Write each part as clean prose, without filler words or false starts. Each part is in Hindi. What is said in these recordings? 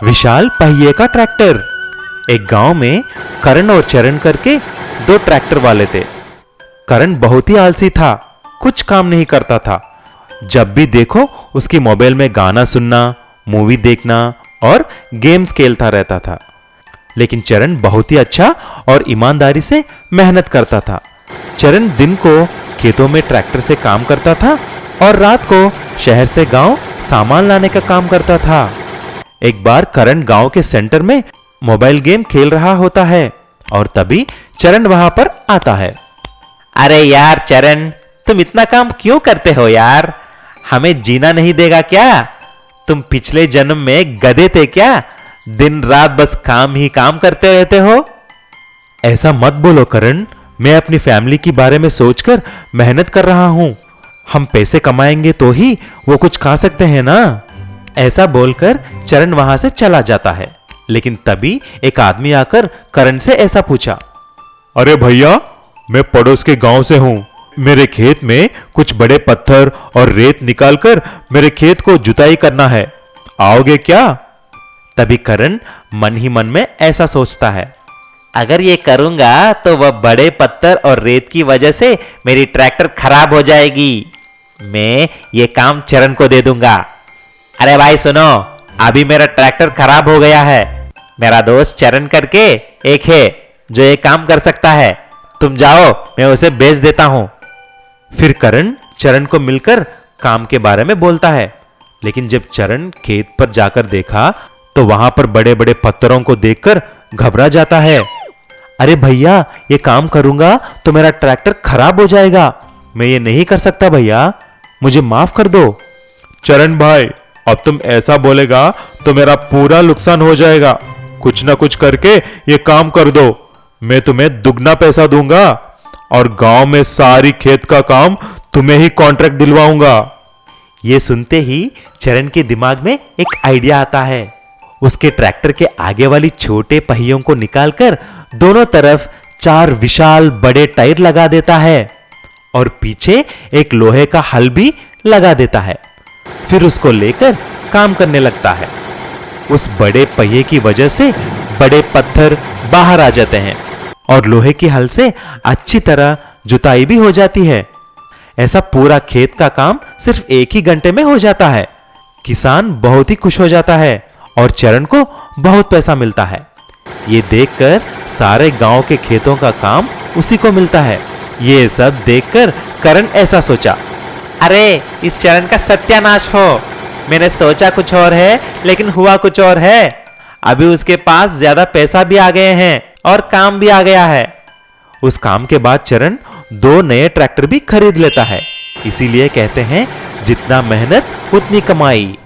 विशाल पहिए का ट्रैक्टर। एक गांव में करण और चरण करके दो ट्रैक्टर वाले थे। करण बहुत ही आलसी था, कुछ काम नहीं करता था। जब भी देखो उसकी मोबाइल में गाना सुनना, मूवी देखना और गेम्स खेलता रहता था। लेकिन चरण बहुत ही अच्छा और ईमानदारी से मेहनत करता था। चरण दिन को खेतों में ट्रैक्टर से काम करता था और रात को शहर से गांव सामान लाने का काम करता था। एक बार करण गांव के सेंटर में मोबाइल गेम खेल रहा होता है और तभी चरण वहां पर आता है। अरे यार चरण, तुम इतना काम क्यों करते हो यार? हमें जीना नहीं देगा क्या? तुम पिछले जन्म में गधे थे क्या? दिन रात बस काम ही काम करते रहते हो। ऐसा मत बोलो करण, मैं अपनी फैमिली के बारे में सोचकर मेहनत कर रहा हूं। हम पैसे कमाएंगे तो ही वो कुछ खा सकते हैं ना। ऐसा बोलकर चरण वहां से चला जाता है। लेकिन तभी एक आदमी आकर करण से ऐसा पूछा, अरे भैया, मैं पड़ोस के गांव से हूं। मेरे खेत में कुछ बड़े पत्थर और रेत निकालकर मेरे खेत को जुताई करना है, आओगे क्या? तभी करण मन ही मन में ऐसा सोचता है, अगर ये करूंगा तो वह बड़े पत्थर और रेत की वजह से मेरी ट्रैक्टर खराब हो जाएगी। मैं ये काम चरण को दे दूंगा। अरे भाई सुनो, अभी मेरा ट्रैक्टर खराब हो गया है। मेरा दोस्त चरण करके एक है जो ये काम कर सकता है। तुम जाओ, मैं उसे बेच देता हूं। फिर करण चरण को मिलकर काम के बारे में बोलता है। लेकिन जब चरण खेत पर जाकर देखा तो वहां पर बड़े बड़े पत्थरों को देखकर घबरा जाता है। अरे भैया, ये काम करूंगा तो मेरा ट्रैक्टर खराब हो जाएगा। मैं ये नहीं कर सकता भैया, मुझे माफ कर दो। चरण भाई, अब तुम ऐसा बोलेगा तो मेरा पूरा नुकसान हो जाएगा। कुछ ना कुछ करके ये काम कर दो। मैं तुम्हें दुगना पैसा दूंगा और गांव में सारी खेत का काम तुम्हें ही कॉन्ट्रैक्ट दिलवाऊंगा। ये सुनते ही चरण के दिमाग में एक आइडिया आता है। उसके ट्रैक्टर के आगे वाली छोटे पहियों को निकालकर दोनों तरफ 4 विशाल बड़े टायर लगा देता है और पीछे एक लोहे का हल भी लगा देता है। फिर उसको लेकर काम करने लगता है। उस बड़े पहिए की वजह से बड़े पत्थर बाहर आ जाते हैं और लोहे की हल से अच्छी तरह जुताई भी हो जाती है। ऐसा पूरा खेत का काम सिर्फ 1 ही घंटे में हो जाता है। किसान बहुत ही खुश हो जाता है और चरण को बहुत पैसा मिलता है। ये देखकर सारे गांव के खेतों का काम उसी को मिलता है। ये सब देखकर करण ऐसा सोचा, अरे इस चरण का सत्यानाश हो। मैंने सोचा कुछ और है लेकिन हुआ कुछ और है। अभी उसके पास ज्यादा पैसा भी आ गए हैं और काम भी आ गया है। उस काम के बाद चरण 2 नए ट्रैक्टर भी खरीद लेता है। इसीलिए कहते हैं, जितना मेहनत उतनी कमाई।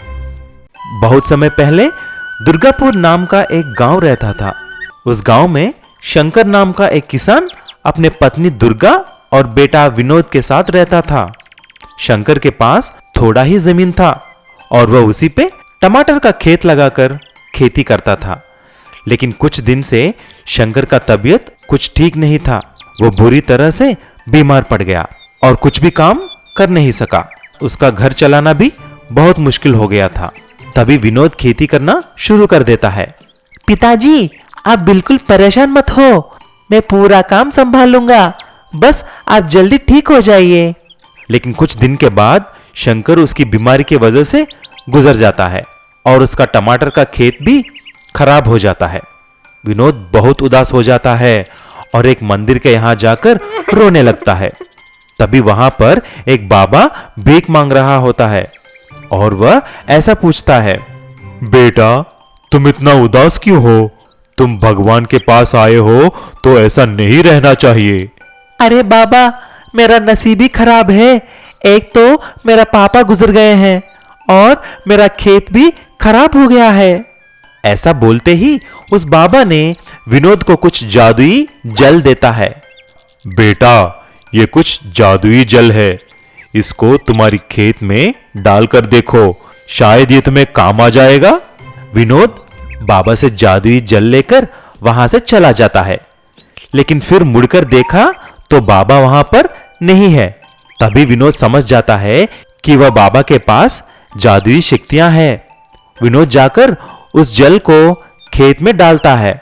बहुत समय पहले दुर्गापुर नाम का एक गांव रहता था। उस गांव में शंकर नाम का एक किसान अपने पत्नी दुर्गा और बेटा विनोद के साथ रहता था। शंकर के पास थोड़ा ही जमीन था और वह उसी पे टमाटर का खेत लगाकर खेती करता था। लेकिन कुछ दिन से शंकर का तबीयत कुछ ठीक नहीं था। वो बुरी तरह से बीमार पड़ गया और कुछ भी काम कर नहीं सका। उसका घर चलाना भी बहुत मुश्किल हो गया था। तभी विनोद खेती करना शुरू कर देता है। पिताजी, आप बिल्कुल परेशान मत हो, मैं पूरा काम संभाल लूंगा। बस आप जल्दी ठीक हो जाइए। लेकिन कुछ दिन के बाद शंकर उसकी बीमारी की वजह से गुजर जाता है और उसका टमाटर का खेत भी खराब हो जाता है। विनोद बहुत उदास हो जाता है और एक मंदिर के यहां जाकर रोने लगता है। तभी वहां पर एक बाबा भीख मांग रहा होता है और वह ऐसा पूछता है, बेटा, तुम इतना उदास क्यों हो? तुम भगवान के पास आए हो तो ऐसा नहीं रहना चाहिए। अरे बाबा, मेरा नसीब ही खराब है। एक तो मेरा पापा गुजर गए हैं और मेरा खेत भी खराब हो गया है। ऐसा बोलते ही उस बाबा ने विनोद को कुछ जादुई जल देता है। बेटा, ये कुछ जादुई जल है। इसको तुम्हारी खेत में डालकर देखो, शायद ये तुम्हें काम आ जाएगा। विनोद बाबा से जादुई जल लेकर वहां से चला जाता है। लेकिन फिर मुड़कर देखा तो बाबा वहां पर नहीं है। तभी विनोद समझ जाता है कि वह बाबा के पास जादुई शक्तियां हैं। विनोद जाकर उस जल को खेत में डालता है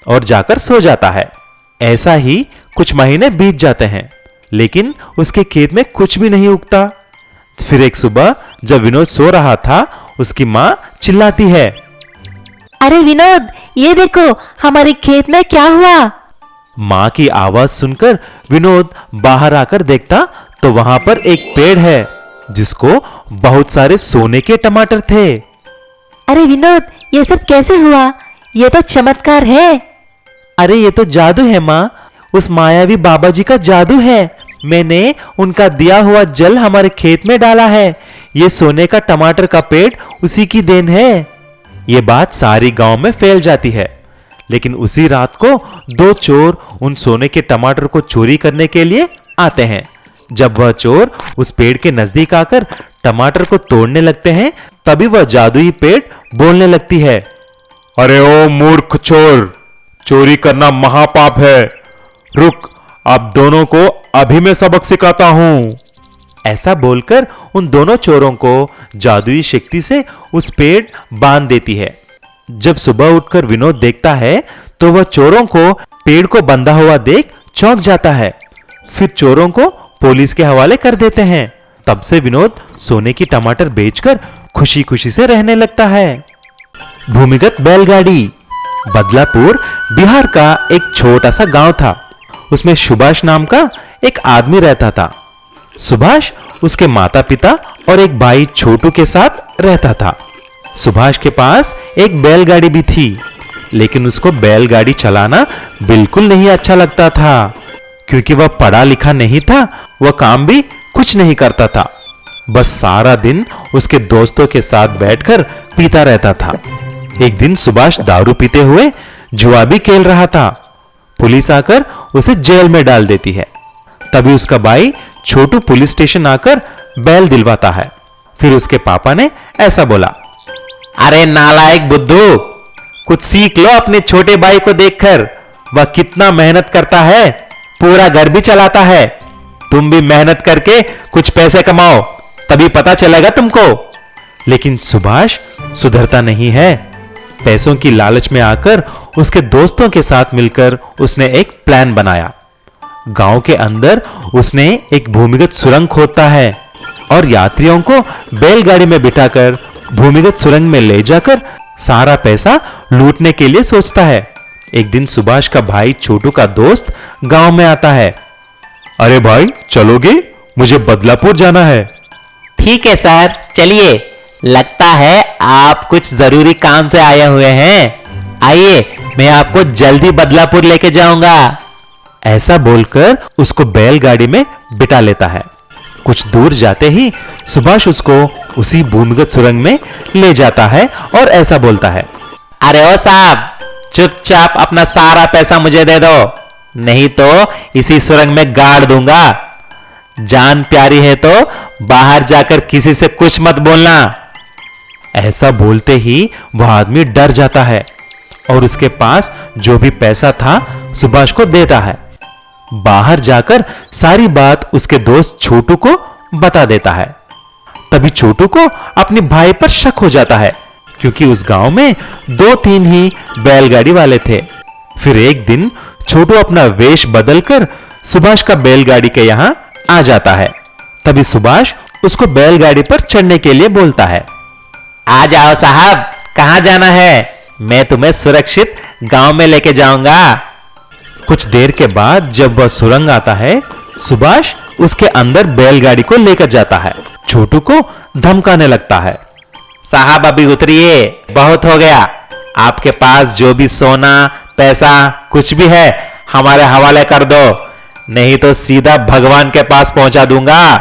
और जाकर सो जाता है। ऐसा ही कुछ महीने बीत जाते हैं, लेकिन उसके खेत में कुछ भी नहीं उगता। फिर एक सुबह जब विनोद सो रहा था, उसकी माँ चिल्लाती है, अरे विनोद, ये देखो हमारे खेत में क्या हुआ। माँ की आवाज सुनकर विनोद बाहर आकर देखता तो वहां पर एक पेड़ है जिसको बहुत सारे सोने के टमाटर थे। अरे विनोद, ये सब कैसे हुआ? ये तो चमत्कार है। अरे ये तो जादू है माँ, उस मायावी बाबा जी का जादू है। मैंने उनका दिया हुआ जल हमारे खेत में डाला है। ये सोने का टमाटर का पेड़ उसी की देन है। ये बात सारी गांव में फैल जाती है। लेकिन उसी रात को दो चोर उन सोने के टमाटर को चोरी करने के लिए आते हैं। जब वह चोर उस पेड़ के नजदीक आकर टमाटर को तोड़ने लगते हैं, तभी वह जादुई पेड़ बोलने लगती है, अरे ओ मूर्ख चोर, चोरी करना महापाप है। रुक, आप दोनों को अभी मैं सबक सिखाता हूं। ऐसा बोलकर उन दोनों चोरों को जादुई शक्ति से उस पेड़ बांध देती है। जब सुबह उठकर विनोद देखता है तो वह चोरों को पेड़ को बंधा हुआ देख चौंक जाता है। फिर चोरों को पुलिस के हवाले कर देते हैं। तब से विनोद सोने की टमाटर बेचकर खुशी खुशी से रहने लगता है। भूमिगत बैलगाड़ी। बदलापुर बिहार का एक छोटा सा गांव था। उसमें सुभाष नाम का एक आदमी रहता था। सुभाष उसके माता पिता और एक भाई छोटू के साथ रहता था। सुभाष के पास एक बैलगाड़ी भी थी, लेकिन उसको बैलगाड़ी चलाना बिल्कुल नहीं अच्छा लगता था, क्योंकि वह पढ़ा लिखा नहीं था। वह काम भी कुछ नहीं करता था, बस सारा दिन उसके दोस्तों के साथ बैठकर पीता रहता था। एक दिन सुभाष दारू पीते हुए जुआ भी खेल रहा था। पुलिस आकर उसे जेल में डाल देती है। तभी उसका भाई छोटू पुलिस स्टेशन आकर बैल दिलवाता है। फिर उसके पापा ने ऐसा बोला, अरे नालायक बुद्धू, कुछ सीख लो अपने छोटे भाई को देखकर। वह कितना मेहनत करता है, पूरा घर भी चलाता है। तुम भी मेहनत करके कुछ पैसे कमाओ, तभी पता चलेगा तुमको। लेकिन सुभाष सुधरता नहीं है। पैसों की लालच में आकर उसके दोस्तों के साथ मिलकर उसने एक प्लान बनाया। गांव के अंदर उसने एक भूमिगत सुरंग खोदता है और यात्रियों को बैलगाड़ी में बिठाकर भूमिगत सुरंग में ले जाकर सारा पैसा लूटने के लिए सोचता है। एक दिन सुभाष का भाई छोटू का दोस्त गांव में आता है। अरे भाई, चलोगे? मुझे बदलापुर जाना है। ठीक है सर, चलिए। लगता है आप कुछ जरूरी काम से आए हुए हैं। आइए, मैं आपको जल्दी बदलापुर लेके जाऊंगा। ऐसा बोलकर उसको बैलगाड़ी में बिठा लेता है। कुछ दूर जाते ही सुभाष उसको उसी भूमिगत सुरंग में ले जाता है और ऐसा बोलता है, अरे ओ साहब, चुपचाप अपना सारा पैसा मुझे दे दो, नहीं तो इसी सुरंग में गाड़ दूंगा। जान प्यारी है तो बाहर जाकर किसी से कुछ मत बोलना। ऐसा बोलते ही वह आदमी डर जाता है और उसके पास जो भी पैसा था सुभाष को देता है। बाहर जाकर सारी बात उसके दोस्त छोटू को बता देता है। तभी छोटू को अपने भाई पर शक हो जाता है, क्योंकि उस गांव में 2-3 ही बैलगाड़ी वाले थे। फिर एक दिन छोटू अपना वेश बदलकर सुभाष का बैलगाड़ी के यहां आ जाता है। तभी सुभाष उसको बैलगाड़ी पर चढ़ने के लिए बोलता है। आ जाओ साहब, कहां जाना है? मैं तुम्हें सुरक्षित गांव में लेके जाऊंगा। कुछ देर के बाद जब वह सुरंग आता है, सुभाष उसके अंदर बैलगाड़ी को लेकर जाता है। छोटू को धमकाने लगता है। साहब अभी उतरिए, बहुत हो गया। आपके पास जो भी सोना पैसा कुछ भी है हमारे हवाले कर दो, नहीं तो सीधा भगवान के पास पहुंचा दूंगा।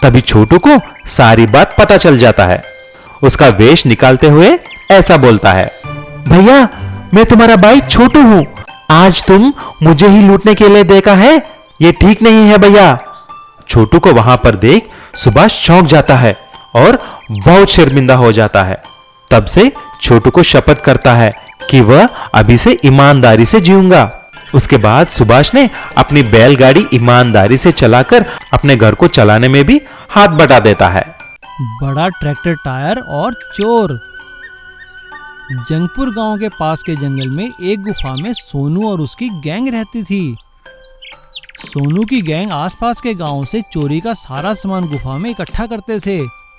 तभी छोटू को सारी बात पता चल जाता है। उसका वेश निकालते हुए ऐसा बोलता है, भैया, मैं तुम्हारा भाई छोटू हूं। आज तुम मुझे ही लूटने के लिए देखा है, ये ठीक नहीं है भैया। छोटू को वहां पर देख सुभाष चौंक जाता है और बहुत शर्मिंदा हो जाता है। तब से छोटू को शपथ करता है कि वह अभी से ईमानदारी से जीऊंगा। उसके बाद सुभाष ने अपनी बैलगाड़ी ईमानदारी से चलाकर अपने घर को चलाने में भी हाथ बटा देता है। बड़ा ट्रैक्टर टायर और चोर। जंगपुर गांव के पास के जंगल में एक गुफा में सोनू और उसकी गैंग रहती थी। सोनू की गैंग आसपास के गांव से चोरी का सारा सामान गुफा में इकट्ठा करते थे।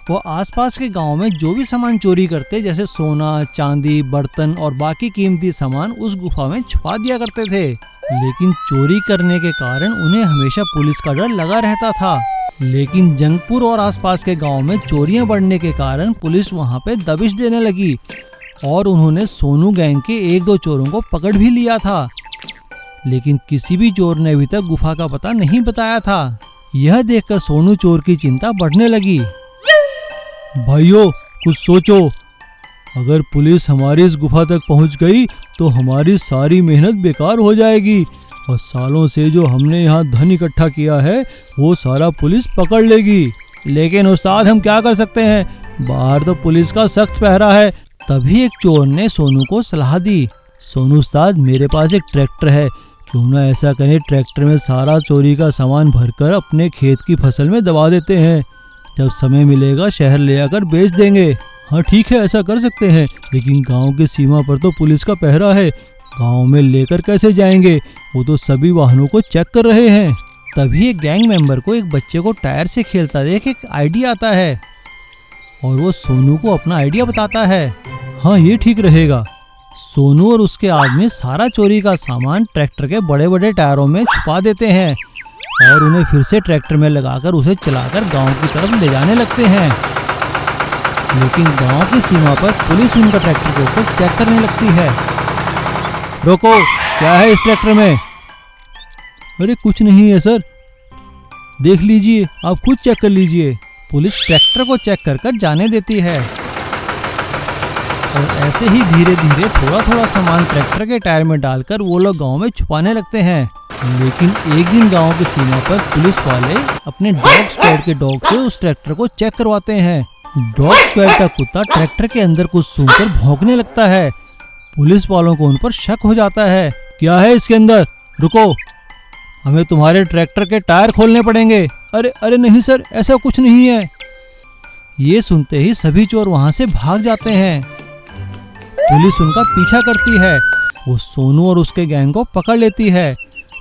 वो आसपास के गांव में जो भी सामान चोरी करते जैसे सोना, चांदी, बर्तन और बाकी कीमती सामान उस गुफा में छुपा दिया करते थे। लेकिन चोरी करने के कारण उन्हें हमेशा पुलिस का डर लगा रहता था। लेकिन जंगपुर और आसपास के गांव में चोरियां बढ़ने के कारण पुलिस वहां पे दबिश देने लगी और उन्होंने सोनू गैंग के 1-2 चोरों को पकड़ भी लिया था। लेकिन किसी भी चोर ने अभी तक गुफा का पता नहीं बताया था। यह देखकर सोनू चोर की चिंता बढ़ने लगी। भाइयों, कुछ सोचो, अगर पुलिस हमारी इस गुफा तक पहुंच गई तो हमारी सारी मेहनत बेकार हो जाएगी और सालों से जो हमने यहाँ धन इकट्ठा किया है वो सारा पुलिस पकड़ लेगी। लेकिन उस्ताद, हम क्या कर सकते हैं, बाहर तो पुलिस का सख्त पहरा है। तभी एक चोर ने सोनू को सलाह दी। सोनू उस्ताद, मेरे पास एक ट्रैक्टर है, क्यों ना ऐसा करें, ट्रैक्टर में सारा चोरी का सामान भरकर अपने खेत की फसल में दबा देते हैं, जब समय मिलेगा शहर ले जाकर बेच देंगे। हाँ ठीक है, ऐसा कर सकते हैं, लेकिन गांव की सीमा पर तो पुलिस का पहरा है, गांव में लेकर कैसे जाएंगे, वो तो सभी वाहनों को चेक कर रहे हैं। तभी एक गैंग मेंबर को एक बच्चे को टायर से खेलता देख एक आइडिया आता है और वो सोनू को अपना आइडिया बताता है। हाँ, ये ठीक रहेगा। सोनू और उसके आदमी सारा चोरी का सामान ट्रैक्टर के बड़े बड़े टायरों में छुपा देते हैं और उन्हें फिर से ट्रैक्टर में लगाकर उसे चलाकर गांव की तरफ ले जाने लगते हैं। लेकिन गांव की सीमा पर पुलिस उनका ट्रैक्टर को रोक चेक करने लगती है। रोको, क्या है इस ट्रैक्टर में? अरे कुछ नहीं है सर, देख लीजिए, आप खुद चेक कर लीजिए। पुलिस ट्रैक्टर को चेक कर जाने देती है और ऐसे ही धीरे धीरे थोड़ा थोड़ा सामान ट्रैक्टर के टायर में डालकर वो लोग गांव में छुपाने लगते हैं। लेकिन एक दिन गांव की सीमा पर पुलिस वाले अपने डॉग स्क्वाड के डॉग से उस ट्रैक्टर को चेक करवाते हैं। डॉग स्क्वाड का कुत्ता ट्रैक्टर के अंदर कुछ सूंघकर भौंकने लगता है। पुलिस वालों को उन पर शक हो जाता है। क्या है इसके अंदर? रुको, हमें तुम्हारे ट्रैक्टर के टायर खोलने पड़ेंगे। अरे अरे नहीं सर, ऐसा कुछ नहीं है। ये सुनते ही सभी चोर वहां से भाग जाते हैं। पुलिस उनका पीछा करती है। वो सोनू और उसके गैंग को पकड़ लेती है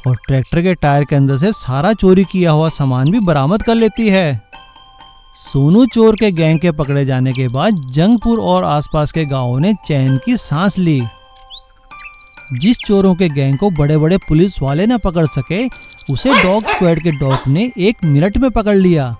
और ट्रैक्टर के टायर के अंदर से सारा चोरी किया हुआ सामान भी बरामद कर लेती है। सोनू चोर के गैंग के पकड़े जाने के बाद जंगपुर और आसपास के गांवों ने चैन की सांस ली। जिस चोरों के गैंग को बड़े बड़े पुलिस वाले न पकड़ सके, उसे डॉग स्क्वाड के डॉग ने 1 मिनट में पकड़ लिया।